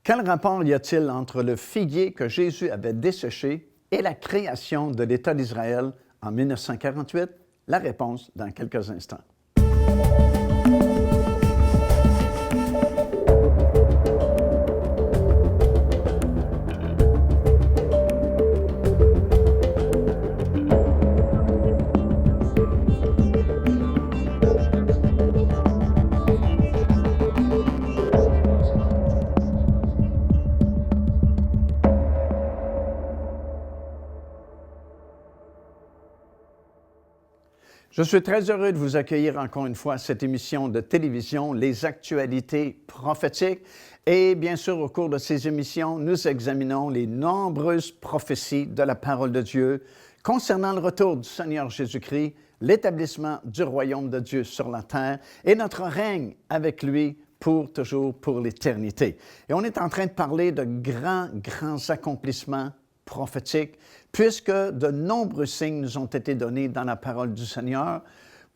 Quel rapport y a-t-il entre le figuier que Jésus avait desséché et la création de l'État d'Israël en 1948? La réponse dans quelques instants. Je suis très heureux de vous accueillir encore une fois à cette émission de télévision, Les Actualités prophétiques. Et bien sûr, au cours de ces émissions, nous examinons les nombreuses prophéties de la parole de Dieu concernant le retour du Seigneur Jésus-Christ, l'établissement du royaume de Dieu sur la terre et notre règne avec lui pour toujours, pour l'éternité. Et on est en train de parler de grands accomplissements prophétiques, puisque de nombreux signes nous ont été donnés dans la parole du Seigneur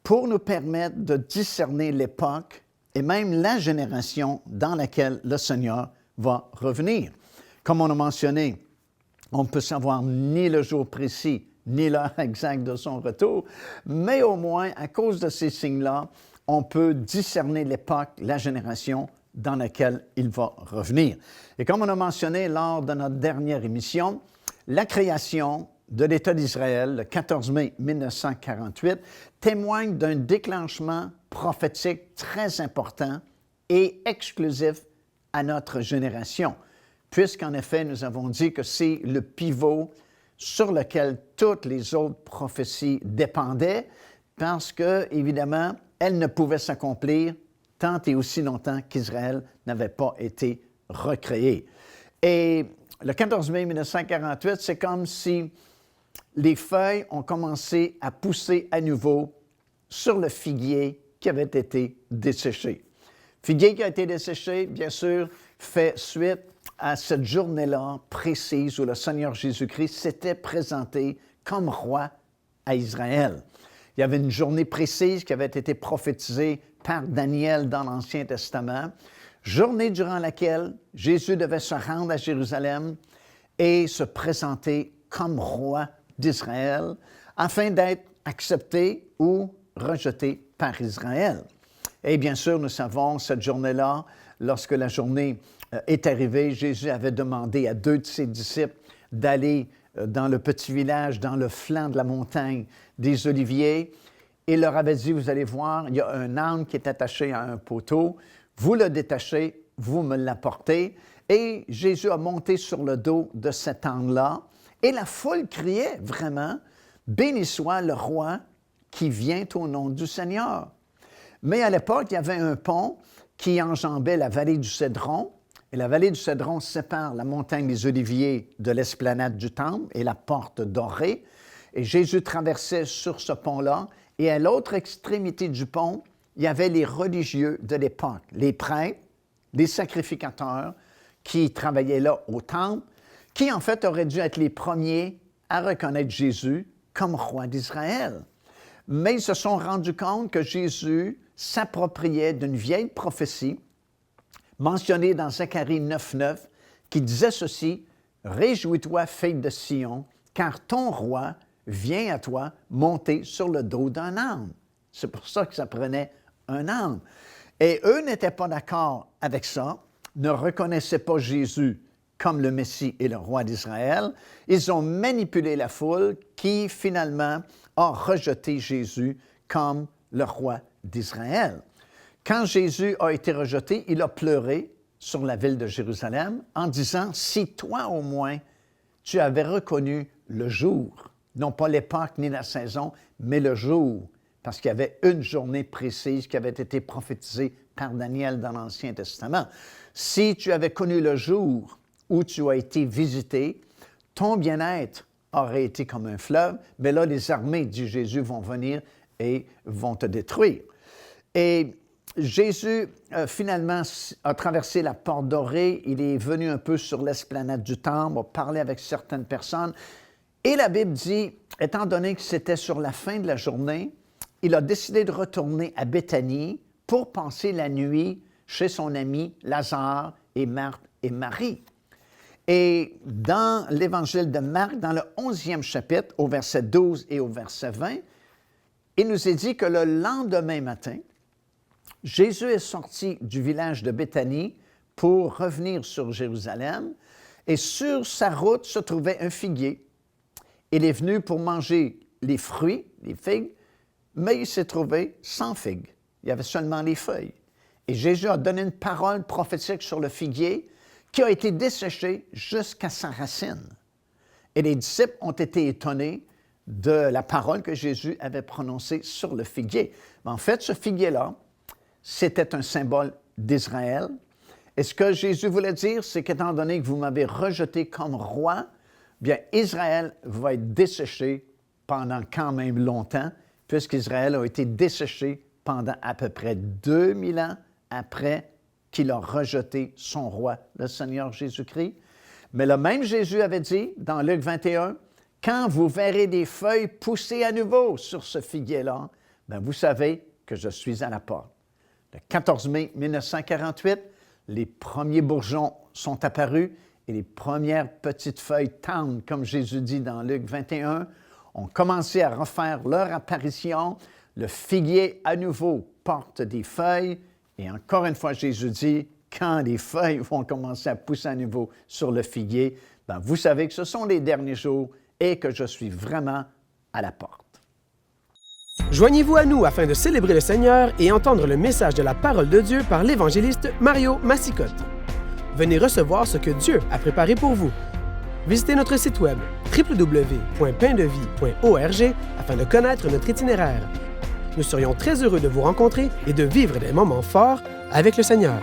pour nous permettre de discerner l'époque et même la génération dans laquelle le Seigneur va revenir. Comme on a mentionné, on ne peut savoir ni le jour précis, ni l'heure exacte de son retour, mais au moins, à cause de ces signes-là, on peut discerner l'époque, la génération dans laquelle il va revenir. Et comme on a mentionné lors de notre dernière émission, la création de l'État d'Israël, le 14 mai 1948, témoigne d'un déclenchement prophétique très important et exclusif à notre génération, puisqu'en effet, nous avons dit que c'est le pivot sur lequel toutes les autres prophéties dépendaient, parce que, évidemment, elles ne pouvaient s'accomplir tant et aussi longtemps qu'Israël n'avait pas été recréé. Et le 14 mai 1948, c'est comme si les feuilles ont commencé à pousser à nouveau sur le figuier qui avait été desséché. Figuier qui a été desséché, bien sûr, fait suite à cette journée-là précise où le Seigneur Jésus-Christ s'était présenté comme roi à Israël. Il y avait une journée précise qui avait été prophétisée par Daniel dans l'Ancien Testament, journée durant laquelle Jésus devait se rendre à Jérusalem et se présenter comme roi d'Israël afin d'être accepté ou rejeté par Israël. Et bien sûr, nous savons, cette journée-là, lorsque la journée est arrivée, Jésus avait demandé à 2 de ses disciples d'aller dans le petit village, dans le flanc de la montagne des Oliviers. Il leur avait dit, vous allez voir, il y a un âne qui est attaché à un poteau. Vous le détachez, vous me l'apportez. Et Jésus a monté sur le dos de cet âne-là. Et la foule criait vraiment, « Béni soit le roi qui vient au nom du Seigneur. » Mais à l'époque, il y avait un pont qui enjambait la vallée du Cédron. Et la vallée du Cédron sépare la montagne des Oliviers de l'esplanade du Temple et la porte dorée. Et Jésus traversait sur ce pont-là. Et à l'autre extrémité du pont, il y avait les religieux de l'époque, les prêtres, les sacrificateurs qui travaillaient là au temple, qui en fait auraient dû être les premiers à reconnaître Jésus comme roi d'Israël. Mais ils se sont rendus compte que Jésus s'appropriait d'une vieille prophétie mentionnée dans Zacharie 9,9 qui disait ceci, « Réjouis-toi, fille de Sion, car ton roi vient à toi monter sur le dos d'un âne. » C'est pour ça que ça prenait un âne. Et eux n'étaient pas d'accord avec ça, ne reconnaissaient pas Jésus comme le Messie et le roi d'Israël. Ils ont manipulé la foule qui, finalement, a rejeté Jésus comme le roi d'Israël. Quand Jésus a été rejeté, il a pleuré sur la ville de Jérusalem en disant, « Si toi au moins, tu avais reconnu le jour, non pas l'époque ni la saison, mais le jour, parce qu'il y avait une journée précise qui avait été prophétisée par Daniel dans l'Ancien Testament. Si tu avais connu le jour où tu as été visité, ton bien-être aurait été comme un fleuve, mais là, les armées, dit Jésus, vont venir et vont te détruire. » Et Jésus, finalement, a traversé la porte dorée, il est venu un peu sur l'esplanade du Temple, a parlé avec certaines personnes, et la Bible dit, étant donné que c'était sur la fin de la journée, il a décidé de retourner à Béthanie pour passer la nuit chez son ami Lazare et Marthe et Marie. Et dans l'Évangile de Marc, dans le 11e chapitre, au verset 12 et au verset 20, il nous est dit que le lendemain matin, Jésus est sorti du village de Béthanie pour revenir sur Jérusalem, et sur sa route se trouvait un figuier. Il est venu pour manger les fruits, les figues, mais il s'est trouvé sans figues. Il y avait seulement les feuilles. Et Jésus a donné une parole prophétique sur le figuier qui a été desséché jusqu'à sa racine. Et les disciples ont été étonnés de la parole que Jésus avait prononcée sur le figuier. Mais en fait, ce figuier-là, c'était un symbole d'Israël. Et ce que Jésus voulait dire, c'est qu'étant donné que vous m'avez rejeté comme roi, bien, Israël va être desséché pendant quand même longtemps, puisqu'Israël a été desséché pendant à peu près 2000 ans après qu'il a rejeté son roi, le Seigneur Jésus-Christ. Mais le même Jésus avait dit, dans Luc 21, « Quand vous verrez des feuilles pousser à nouveau sur ce figuier-là, bien, vous savez que je suis à la porte. » Le 14 mai 1948, les premiers bourgeons sont apparus et les premières petites feuilles tendres, comme Jésus dit dans Luc 21, ont commencé à refaire leur apparition. Le figuier, à nouveau, porte des feuilles. Et encore une fois, Jésus dit, quand les feuilles vont commencer à pousser à nouveau sur le figuier, bien, vous savez que ce sont les derniers jours et que je suis vraiment à la porte. Joignez-vous à nous afin de célébrer le Seigneur et entendre le message de la parole de Dieu par l'évangéliste Mario Massicotte. Venez recevoir ce que Dieu a préparé pour vous. Visitez notre site web www.paindevie.org afin de connaître notre itinéraire. Nous serions très heureux de vous rencontrer et de vivre des moments forts avec le Seigneur.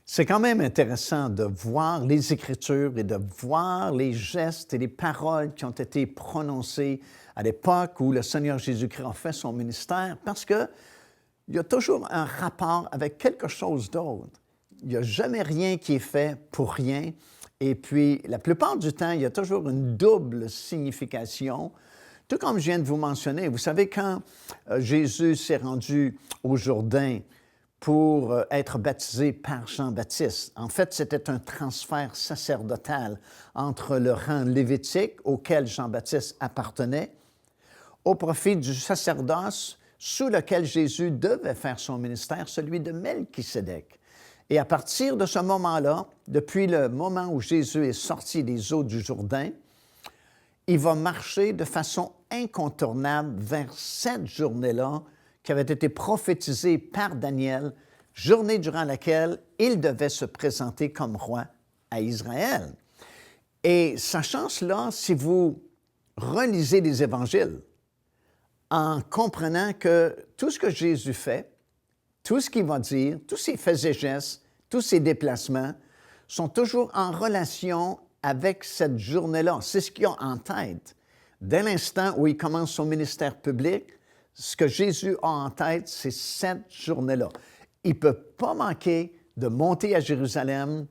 C'est quand même intéressant de voir les Écritures et de voir les gestes et les paroles qui ont été prononcées à l'époque où le Seigneur Jésus-Christ a fait son ministère, parce qu'il y a toujours un rapport avec quelque chose d'autre. Il n'y a jamais rien qui est fait pour rien. Et puis, la plupart du temps, il y a toujours une double signification. Tout comme je viens de vous mentionner, vous savez, quand Jésus s'est rendu au Jourdain pour être baptisé par Jean-Baptiste, en fait, c'était un transfert sacerdotal entre le rang lévitique auquel Jean-Baptiste appartenait au profit du sacerdoce sous lequel Jésus devait faire son ministère, celui de Melchisédek. Et à partir de ce moment-là, depuis le moment où Jésus est sorti des eaux du Jourdain, il va marcher de façon incontournable vers cette journée-là qui avait été prophétisée par Daniel, journée durant laquelle il devait se présenter comme roi à Israël. Et sachant cela, si vous relisez les Évangiles, en comprenant que tout ce que Jésus fait, tout ce qu'il va dire, tous ses faits et gestes, tous ses déplacements sont toujours en relation avec cette journée-là. C'est ce qu'il a en tête. Dès l'instant où il commence son ministère public, ce que Jésus a en tête, c'est cette journée-là. Il ne peut pas manquer de monter à Jérusalem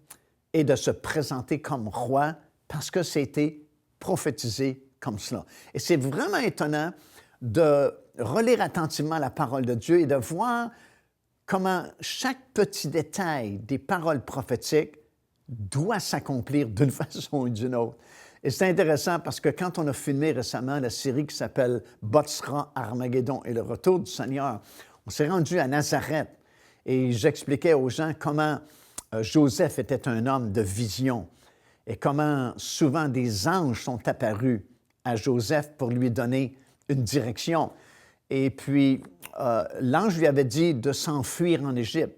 et de se présenter comme roi parce que c'était prophétisé comme cela. Et c'est vraiment étonnant de relire attentivement la parole de Dieu et de voir comment chaque petit détail des paroles prophétiques doit s'accomplir d'une façon ou d'une autre. Et c'est intéressant parce que quand on a filmé récemment la série qui s'appelle « Botsra, Armageddon et le retour du Seigneur », on s'est rendu à Nazareth et j'expliquais aux gens comment Joseph était un homme de vision et comment souvent des anges sont apparus à Joseph pour lui donner une direction. Et puis, l'ange lui avait dit de s'enfuir en Égypte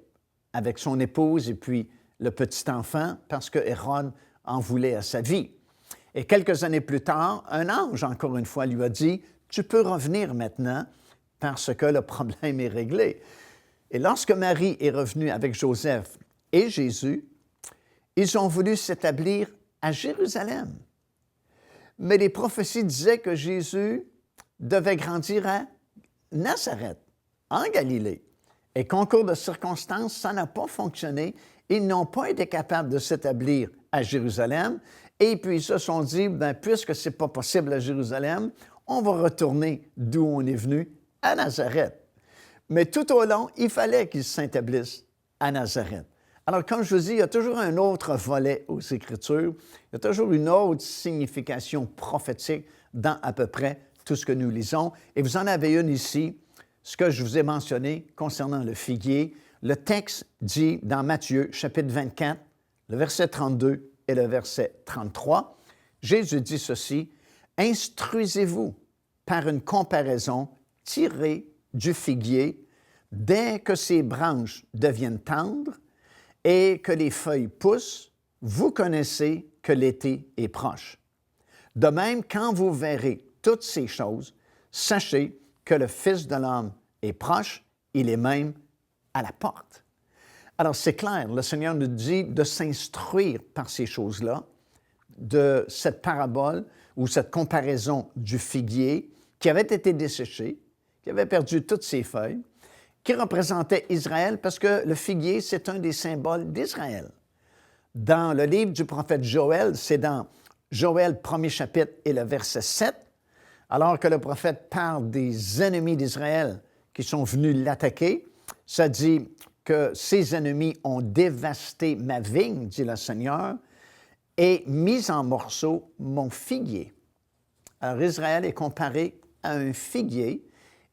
avec son épouse et puis le petit enfant parce que Hérode en voulait à sa vie. Et quelques années plus tard, un ange, encore une fois, lui a dit « Tu peux revenir maintenant parce que le problème est réglé. » Et lorsque Marie est revenue avec Joseph et Jésus, ils ont voulu s'établir à Jérusalem. Mais les prophéties disaient que Jésus devait grandir à Nazareth, en Galilée. Et concours de circonstances, ça n'a pas fonctionné. Ils n'ont pas été capables de s'établir à Jérusalem. Et puis, ils se sont dit, bien, puisque ce n'est pas possible à Jérusalem, on va retourner d'où on est venu, à Nazareth. Mais tout au long, il fallait qu'ils s'établissent à Nazareth. Alors, comme je vous dis, il y a toujours un autre volet aux Écritures, il y a toujours une autre signification prophétique dans à peu près tout ce que nous lisons. Et vous en avez une ici, ce que je vous ai mentionné concernant le figuier. Le texte dit dans Matthieu, chapitre 24, le verset 32 et le verset 33, Jésus dit ceci, « Instruisez-vous par une comparaison tirée du figuier dès que ses branches deviennent tendres et que les feuilles poussent, vous connaissez que l'été est proche. De même, quand vous verrez toutes ces choses, sachez que le Fils de l'homme est proche, il est même à la porte. » Alors, c'est clair, le Seigneur nous dit de s'instruire par ces choses-là, de cette parabole ou cette comparaison du figuier qui avait été desséché, qui avait perdu toutes ses feuilles, qui représentait Israël parce que le figuier, c'est un des symboles d'Israël. Dans le livre du prophète Joël, c'est dans Joël, premier chapitre et le verset 7, alors que le prophète parle des ennemis d'Israël qui sont venus l'attaquer, ça dit que ses ennemis ont dévasté ma vigne, dit le Seigneur, et mis en morceaux mon figuier. Alors Israël est comparé à un figuier,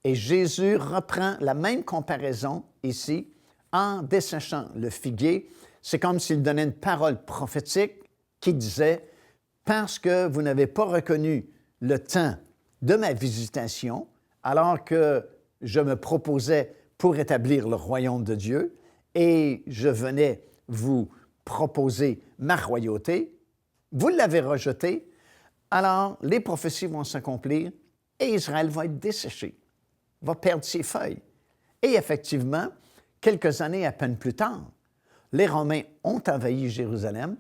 et Jésus reprend la même comparaison ici en desséchant le figuier. C'est comme s'il donnait une parole prophétique qui disait « Parce que vous n'avez pas reconnu le temps de ma visitation, alors que je me proposais pour établir le royaume de Dieu, et je venais vous proposer ma royauté, vous l'avez rejeté, alors les prophéties vont s'accomplir et Israël va être desséché, va perdre ses feuilles. » Et effectivement, quelques années à peine plus tard, les Romains ont envahi Jérusalem,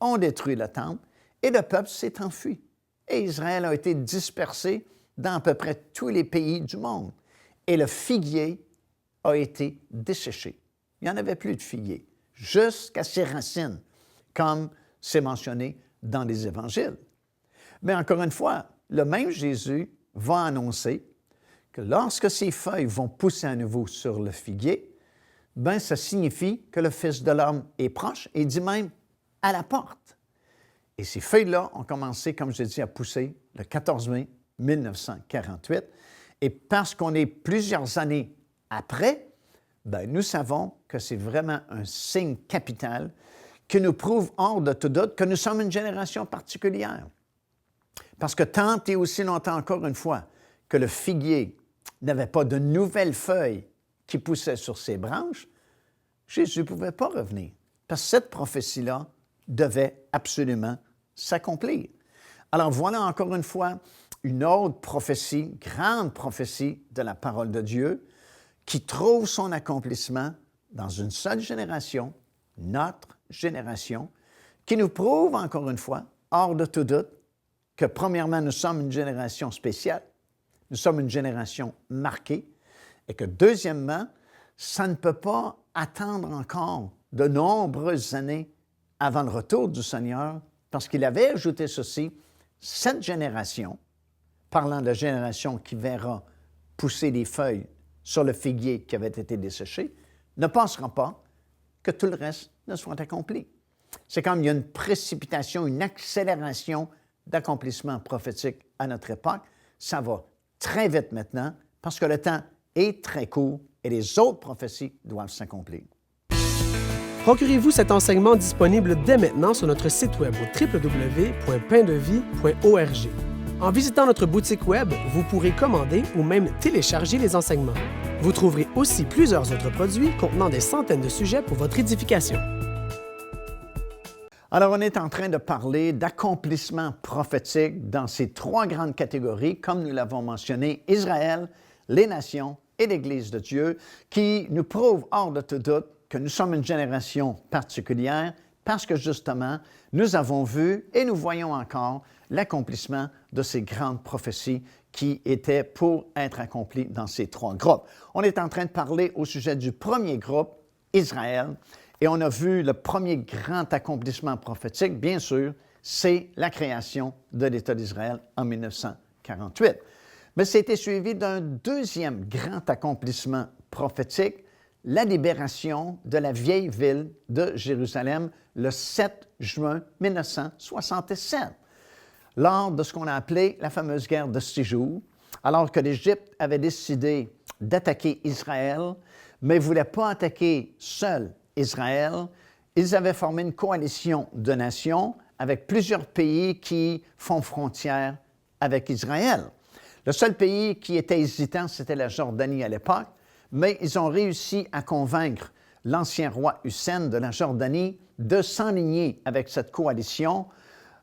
ont détruit le temple, et le peuple s'est enfui. Et Israël a été dispersé dans à peu près tous les pays du monde. Et le figuier a été desséché. Il n'y en avait plus de figuier, jusqu'à ses racines, comme c'est mentionné dans les Évangiles. Mais encore une fois, le même Jésus va annoncer que lorsque ces feuilles vont pousser à nouveau sur le figuier, bien, ça signifie que le Fils de l'homme est proche et dit même à la porte. Et ces feuilles-là ont commencé, comme je dis, à pousser le 14 mai 1948. Et parce qu'on est plusieurs années après, bien, nous savons que c'est vraiment un signe capital qui nous prouve hors de tout doute que nous sommes une génération particulière. Parce que tant et aussi longtemps, encore une fois, que le figuier n'avait pas de nouvelles feuilles qui poussaient sur ses branches, Jésus ne pouvait pas revenir. Parce que cette prophétie-là devait absolument s'accomplir. Alors voilà encore une fois une autre prophétie, grande prophétie de la parole de Dieu, qui trouve son accomplissement dans une seule génération, notre génération, qui nous prouve encore une fois, hors de tout doute, que premièrement, nous sommes une génération spéciale, nous sommes une génération marquée, et que deuxièmement, ça ne peut pas attendre encore de nombreuses années avant le retour du Seigneur, parce qu'il avait ajouté ceci, cette génération, parlant de la génération qui verra pousser les feuilles sur le figuier qui avait été desséché, ne pensera pas que tout le reste ne soit accompli. C'est comme il y a une précipitation, une accélération d'accomplissement prophétique à notre époque. Ça va très vite maintenant parce que le temps est très court et les autres prophéties doivent s'accomplir. Procurez-vous cet enseignement disponible dès maintenant sur notre site web au www.paindevie.org. En visitant notre boutique web, vous pourrez commander ou même télécharger les enseignements. Vous trouverez aussi plusieurs autres produits contenant des centaines de sujets pour votre édification. Alors, on est en train de parler d'accomplissement prophétique dans ces trois grandes catégories, comme nous l'avons mentionné, Israël, les nations et l'Église de Dieu, qui nous prouvent hors de tout doute que nous sommes une génération particulière parce que justement, nous avons vu et nous voyons encore l'accomplissement de ces grandes prophéties qui étaient pour être accomplies dans ces trois groupes. On est en train de parler au sujet du premier groupe, Israël, et on a vu le premier grand accomplissement prophétique, bien sûr, c'est la création de l'État d'Israël en 1948. Mais c'était suivi d'un deuxième grand accomplissement prophétique, la libération de la vieille ville de Jérusalem le 7 juin 1967, lors de ce qu'on a appelé la fameuse guerre de 6 jours, alors que l'Égypte avait décidé d'attaquer Israël, mais ne voulait pas attaquer seul Israël. Ils avaient formé une coalition de nations avec plusieurs pays qui font frontière avec Israël. Le seul pays qui était hésitant, c'était la Jordanie à l'époque, mais ils ont réussi à convaincre l'ancien roi Hussein de la Jordanie de s'enligner avec cette coalition,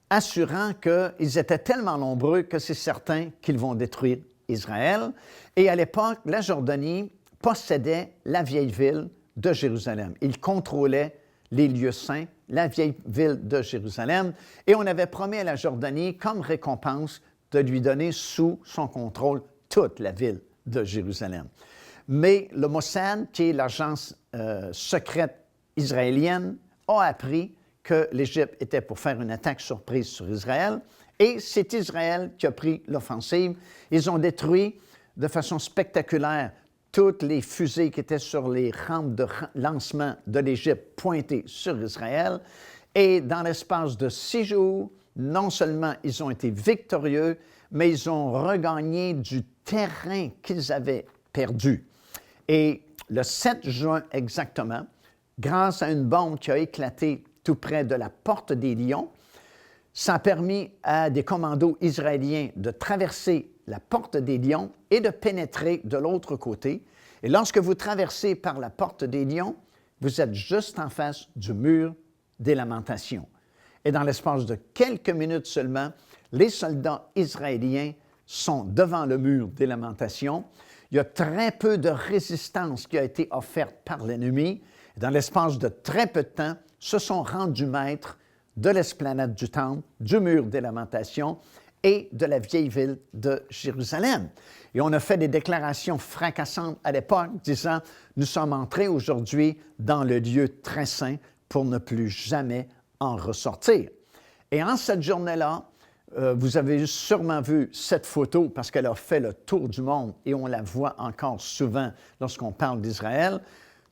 assurant qu'ils étaient tellement nombreux que c'est certain qu'ils vont détruire Israël. Et à l'époque, la Jordanie possédait la vieille ville de Jérusalem. Il contrôlait les lieux saints, la vieille ville de Jérusalem, et on avait promis à la Jordanie, comme récompense, de lui donner sous son contrôle toute la ville de Jérusalem. Mais le Mossad, qui est l'agence secrète israélienne, a appris que l'Égypte était pour faire une attaque surprise sur Israël, et c'est Israël qui a pris l'offensive. Ils ont détruit de façon spectaculaire toutes les fusées qui étaient sur les rampes de lancement de l'Égypte pointées sur Israël, et dans l'espace de 6 jours, non seulement ils ont été victorieux, mais ils ont regagné du terrain qu'ils avaient perdu. Et le 7 juin exactement, grâce à une bombe qui a éclaté tout près de la Porte des Lions, ça a permis à des commandos israéliens de traverser la Porte des Lions et de pénétrer de l'autre côté. Et lorsque vous traversez par la Porte des Lions, vous êtes juste en face du mur des Lamentations. Et dans l'espace de quelques minutes seulement, les soldats israéliens sont devant le mur des Lamentations. Il y a très peu de résistance qui a été offerte par l'ennemi. Dans l'espace de très peu de temps, se sont rendus maîtres de l'esplanade du Temple, du mur des Lamentations et de la vieille ville de Jérusalem. Et on a fait des déclarations fracassantes à l'époque, disant « Nous sommes entrés aujourd'hui dans le lieu très saint pour ne plus jamais en ressortir. » Et en cette journée-là, vous avez sûrement vu cette photo parce qu'elle a fait le tour du monde et on la voit encore souvent lorsqu'on parle d'Israël.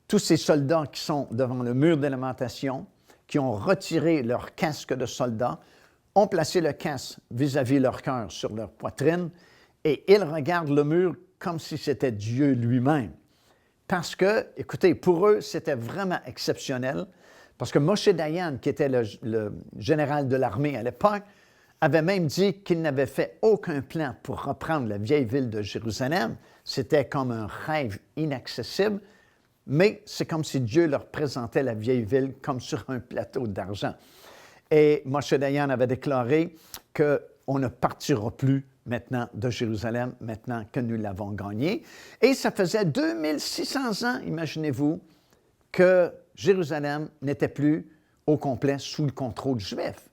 Tous ces soldats qui sont devant le mur des Lamentations, qui ont retiré leur casque de soldats, ont placé le casque vis-à-vis leur cœur sur leur poitrine et ils regardent le mur comme si c'était Dieu lui-même. Parce que, écoutez, pour eux, c'était vraiment exceptionnel parce que Moshe Dayan, qui était le général de l'armée à l'époque, avait même dit qu'il n'avait fait aucun plan pour reprendre la vieille ville de Jérusalem. C'était comme un rêve inaccessible, mais c'est comme si Dieu leur présentait la vieille ville comme sur un plateau d'argent. Et Moshe Dayan avait déclaré qu'on ne partira plus maintenant de Jérusalem, maintenant que nous l'avons gagnée. Et ça faisait 2600 ans, imaginez-vous, que Jérusalem n'était plus au complet sous le contrôle juif.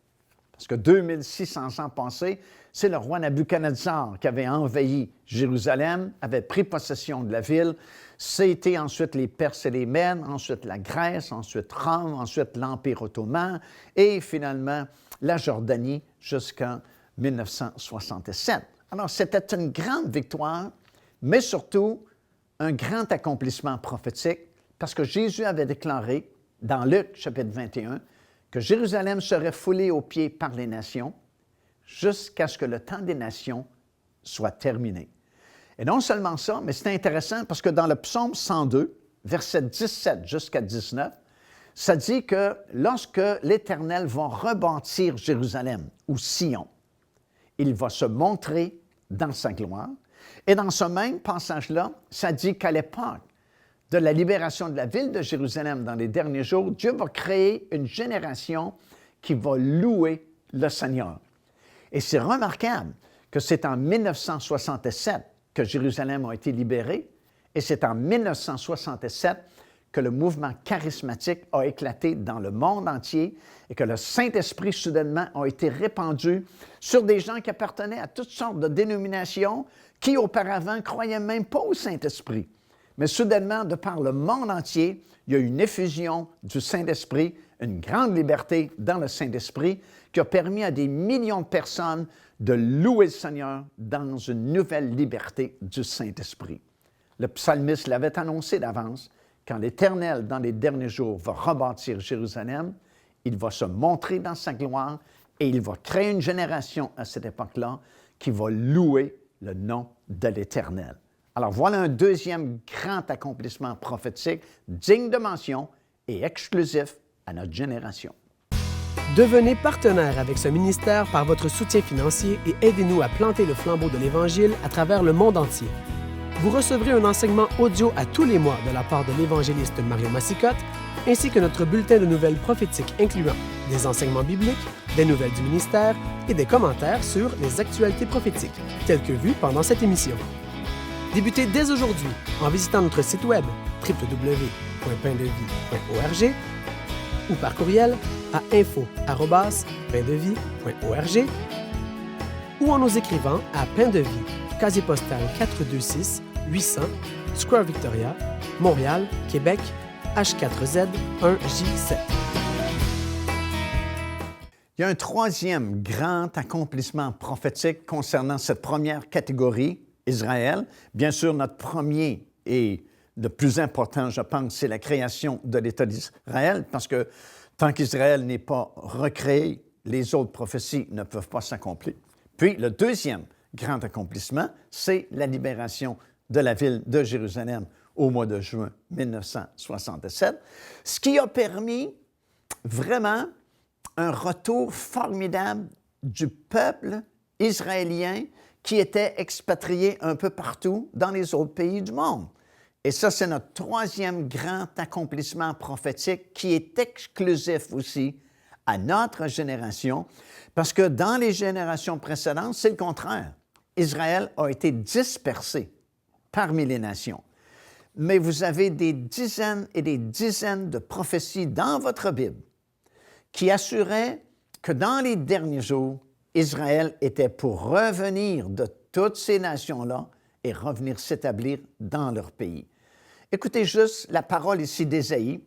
Parce que 2600 ans passés, c'est le roi Nabuchodonosor qui avait envahi Jérusalem, avait pris possession de la ville. C'était ensuite les Perses et les Mèdes, ensuite la Grèce, ensuite Rome, ensuite l'Empire ottoman et finalement la Jordanie jusqu'en 1967. Alors, c'était une grande victoire, mais surtout un grand accomplissement prophétique parce que Jésus avait déclaré dans Luc chapitre 21 que Jérusalem serait foulée aux pieds par les nations jusqu'à ce que le temps des nations soit terminé. Et non seulement ça, mais c'est intéressant parce que dans le psaume 102, versets 17 jusqu'à 19, ça dit que lorsque l'Éternel va rebâtir Jérusalem ou Sion, il va se montrer dans sa gloire. Et dans ce même passage-là, ça dit qu'à l'époque de la libération de la ville de Jérusalem dans les derniers jours, Dieu va créer une génération qui va louer le Seigneur. Et c'est remarquable que c'est en 1967 que Jérusalem a été libérée et c'est en 1967 que le mouvement charismatique a éclaté dans le monde entier et que le Saint-Esprit soudainement a été répandu sur des gens qui appartenaient à toutes sortes de dénominations qui auparavant ne croyaient même pas au Saint-Esprit. Mais soudainement, de par le monde entier, il y a eu une effusion du Saint-Esprit, une grande liberté dans le Saint-Esprit qui a permis à des millions de personnes de louer le Seigneur dans une nouvelle liberté du Saint-Esprit. Le psalmiste l'avait annoncé d'avance, quand l'Éternel, dans les derniers jours, va rebâtir Jérusalem, il va se montrer dans sa gloire et il va créer une génération à cette époque-là qui va louer le nom de l'Éternel. Alors voilà un deuxième grand accomplissement prophétique digne de mention et exclusif à notre génération. Devenez partenaire avec ce ministère par votre soutien financier et aidez-nous à planter le flambeau de l'Évangile à travers le monde entier. Vous recevrez un enseignement audio à tous les mois de la part de l'évangéliste Mario Massicotte, ainsi que notre bulletin de nouvelles prophétiques incluant des enseignements bibliques, des nouvelles du ministère et des commentaires sur les actualités prophétiques, telles que vues pendant cette émission. Débutez dès aujourd'hui en visitant notre site web www.paindevie.org ou par courriel à info@paindevie.org ou en nous écrivant à Pain de Vie, casier postal 426 800 Square Victoria, Montréal, Québec, H4Z 1J7. Il y a un troisième grand accomplissement prophétique concernant cette première catégorie, Israël. Bien sûr, notre premier et le plus important, je pense, c'est la création de l'État d'Israël, parce que tant qu'Israël n'est pas recréé, les autres prophéties ne peuvent pas s'accomplir. Puis, le deuxième grand accomplissement, c'est la libération de la ville de Jérusalem au mois de juin 1967, ce qui a permis vraiment un retour formidable du peuple israélien qui était expatrié un peu partout dans les autres pays du monde. Et ça, c'est notre troisième grand accomplissement prophétique qui est exclusif aussi à notre génération, parce que dans les générations précédentes, c'est le contraire. Israël a été dispersé parmi les nations. Mais vous avez des dizaines et des dizaines de prophéties dans votre Bible qui assuraient que dans les derniers jours, Israël était pour revenir de toutes ces nations-là et revenir s'établir dans leur pays. Écoutez juste la parole ici d'Ésaïe,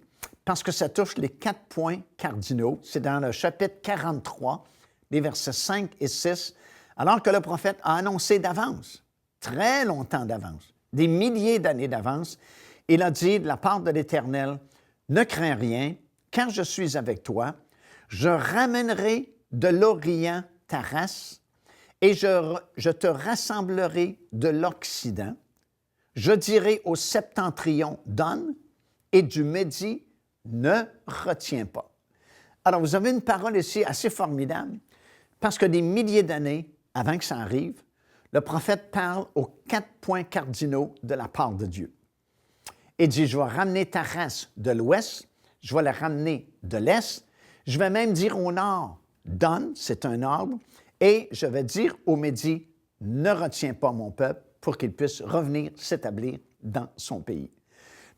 parce que ça touche les 4 points cardinaux. C'est dans le chapitre 43, les versets 5 et 6, alors que le prophète a annoncé d'avance, très longtemps d'avance, des milliers d'années d'avance, il a dit de la part de l'Éternel, « Ne crains rien, car je suis avec toi. Je ramènerai de l'Orient ta race, et je te rassemblerai de l'Occident. Je dirai au septentrion, donne, et du Midi, ne retiens pas. » Alors, vous avez une parole ici assez formidable, parce que des milliers d'années avant que ça arrive, le prophète parle aux 4 points cardinaux de la part de Dieu. Il dit, je vais ramener ta race de l'ouest, je vais la ramener de l'est, je vais même dire au nord, donne, c'est un ordre, et je vais dire au Midi, ne retiens pas mon peuple pour qu'il puisse revenir s'établir dans son pays.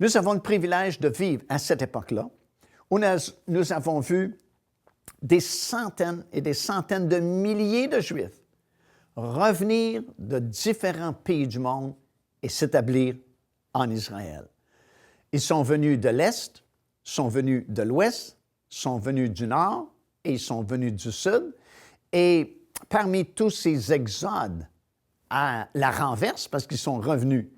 Nous avons le privilège de vivre à cette époque-là, où nous avons vu des centaines et des centaines de milliers de Juifs revenir de différents pays du monde et s'établir en Israël. Ils sont venus de l'Est, sont venus de l'Ouest, sont venus du Nord et ils sont venus du Sud. Et parmi tous ces exodes à la renverse, parce qu'ils sont revenus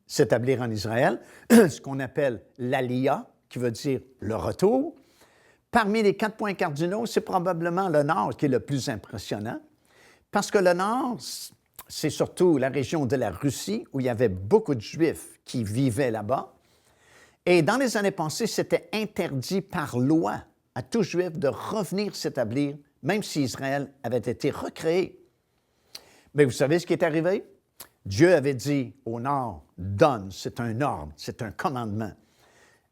s'établir en Israël, ce qu'on appelle l'Aliyah, qui veut dire le retour, parmi les 4 points cardinaux, c'est probablement le Nord qui est le plus impressionnant, parce que le Nord, c'est surtout la région de la Russie, où il y avait beaucoup de Juifs qui vivaient là-bas. Et dans les années passées, c'était interdit par loi à tout Juif de revenir s'établir, même si Israël avait été recréé. Mais vous savez ce qui est arrivé? Dieu avait dit au Nord, donne, c'est un ordre, c'est un commandement.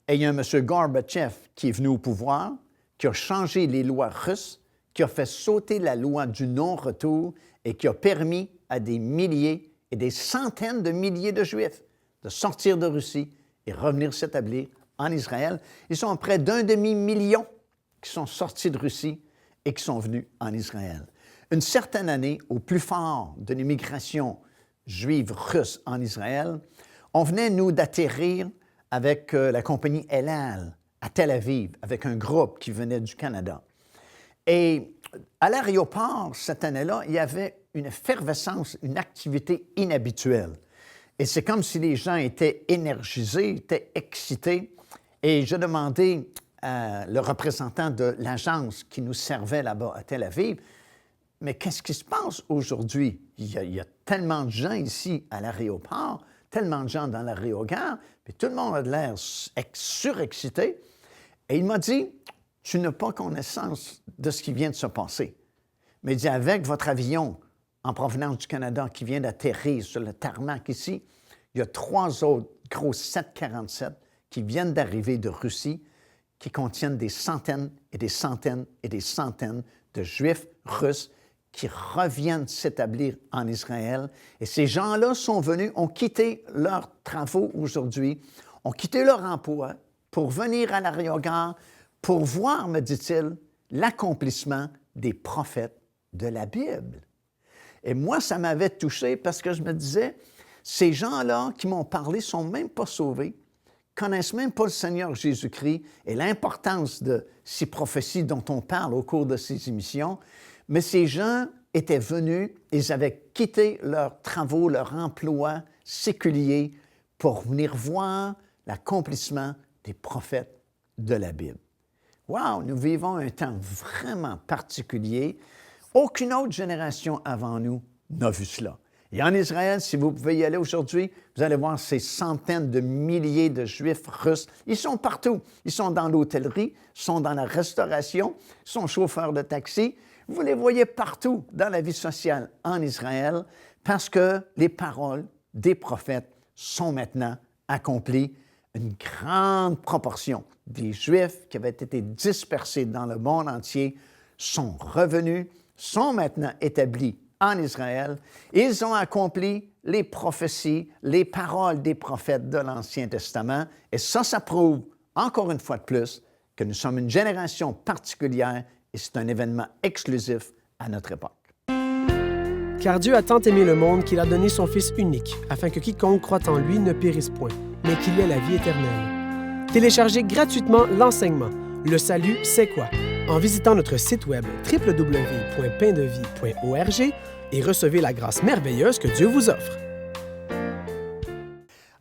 Et il y a un M. Gorbatchev qui est venu au pouvoir, qui a changé les lois russes, qui a fait sauter la loi du non-retour et qui a permis à des milliers et des centaines de milliers de Juifs de sortir de Russie et revenir s'établir en Israël. Ils sont près d'1,5 million qui sont sortis de Russie et qui sont venus en Israël. Une certaine année, au plus fort de l'immigration juive russe en Israël, on venait, nous, d'atterrir avec la compagnie El Al à Tel Aviv, avec un groupe qui venait du Canada. Et à l'aéroport, cette année-là, il y avait une effervescence, une activité inhabituelle. Et c'est comme si les gens étaient énergisés, étaient excités. Et je demandais à le représentant de l'agence qui nous servait là-bas à Tel Aviv, mais qu'est-ce qui se passe aujourd'hui? Il y a tellement de gens ici à l'aéroport, tellement de gens dans l'aérogare, puis tout le monde a de l'air surexcité. Et il m'a dit, tu n'as pas connaissance de ce qui vient de se passer. Mais il dit, avec votre avion en provenance du Canada qui vient d'atterrir sur le tarmac ici, il y a 3 autres gros 747 qui viennent d'arriver de Russie qui contiennent des centaines et des centaines et des centaines de Juifs russes qui reviennent s'établir en Israël. Et ces gens-là sont venus, ont quitté leurs travaux aujourd'hui, ont quitté leur emploi pour venir à l'aérogare pour voir, me dit-il, l'accomplissement des prophètes de la Bible. Et moi, ça m'avait touché parce que je me disais, ces gens-là qui m'ont parlé ne sont même pas sauvés, connaissent même pas le Seigneur Jésus-Christ et l'importance de ces prophéties dont on parle au cours de ces émissions, mais ces gens étaient venus, ils avaient quitté leurs travaux, leur emploi séculier pour venir voir l'accomplissement des prophètes de la Bible. Wow! Nous vivons un temps vraiment particulier. Aucune autre génération avant nous n'a vu cela. Et en Israël, si vous pouvez y aller aujourd'hui, vous allez voir ces centaines de milliers de Juifs russes. Ils sont partout. Ils sont dans l'hôtellerie, ils sont dans la restauration, ils sont chauffeurs de taxi. Vous les voyez partout dans la vie sociale en Israël parce que les paroles des prophètes sont maintenant accomplies. Une grande proportion des Juifs qui avaient été dispersés dans le monde entier sont revenus, sont maintenant établis en Israël. Ils ont accompli les prophéties, les paroles des prophètes de l'Ancien Testament. Et ça prouve, encore une fois de plus, que nous sommes une génération particulière et c'est un événement exclusif à notre époque. Car Dieu a tant aimé le monde qu'il a donné son Fils unique, afin que quiconque croit en lui ne périsse point, mais qu'il ait la vie éternelle. Téléchargez gratuitement l'enseignement « Le salut, c'est quoi ?» en visitant notre site web www.paindevie.org et recevez la grâce merveilleuse que Dieu vous offre.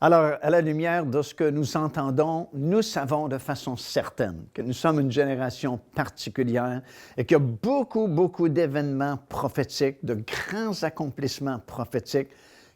Alors, à la lumière de ce que nous entendons, nous savons de façon certaine que nous sommes une génération particulière et qu'il y a beaucoup d'événements prophétiques, de grands accomplissements prophétiques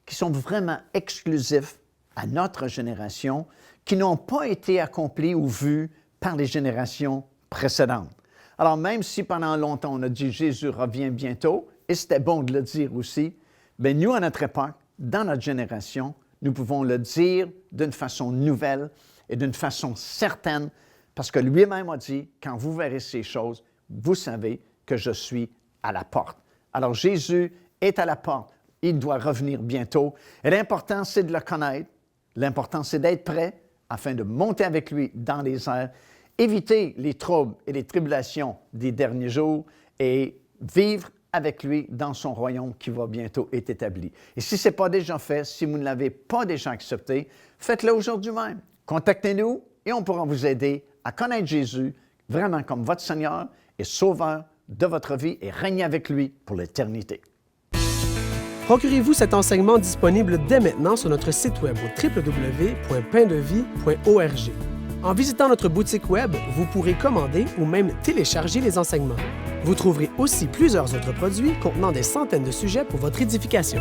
qui sont vraiment exclusifs à notre génération, qui n'ont pas été accomplis ou vus par les générations précédentes. Alors, même si pendant longtemps on a dit « Jésus revient bientôt », et c'était bon de le dire aussi, bien nous, à notre époque, dans notre génération, nous pouvons le dire d'une façon nouvelle et d'une façon certaine, parce que lui-même a dit « Quand vous verrez ces choses, vous savez que je suis à la porte. » Alors, Jésus est à la porte. Il doit revenir bientôt. Et l'important, c'est de le connaître. L'important, c'est d'être prêt afin de monter avec lui dans les airs, éviter les troubles et les tribulations des derniers jours et vivre avec lui dans son royaume qui va bientôt être établi. Et si ce n'est pas déjà fait, si vous ne l'avez pas déjà accepté, faites-le aujourd'hui même. Contactez-nous et on pourra vous aider à connaître Jésus vraiment comme votre Seigneur et Sauveur de votre vie et régner avec lui pour l'éternité. Procurez-vous cet enseignement disponible dès maintenant sur notre site web au www.paindevie.org. En visitant notre boutique web, vous pourrez commander ou même télécharger les enseignements. Vous trouverez aussi plusieurs autres produits contenant des centaines de sujets pour votre édification.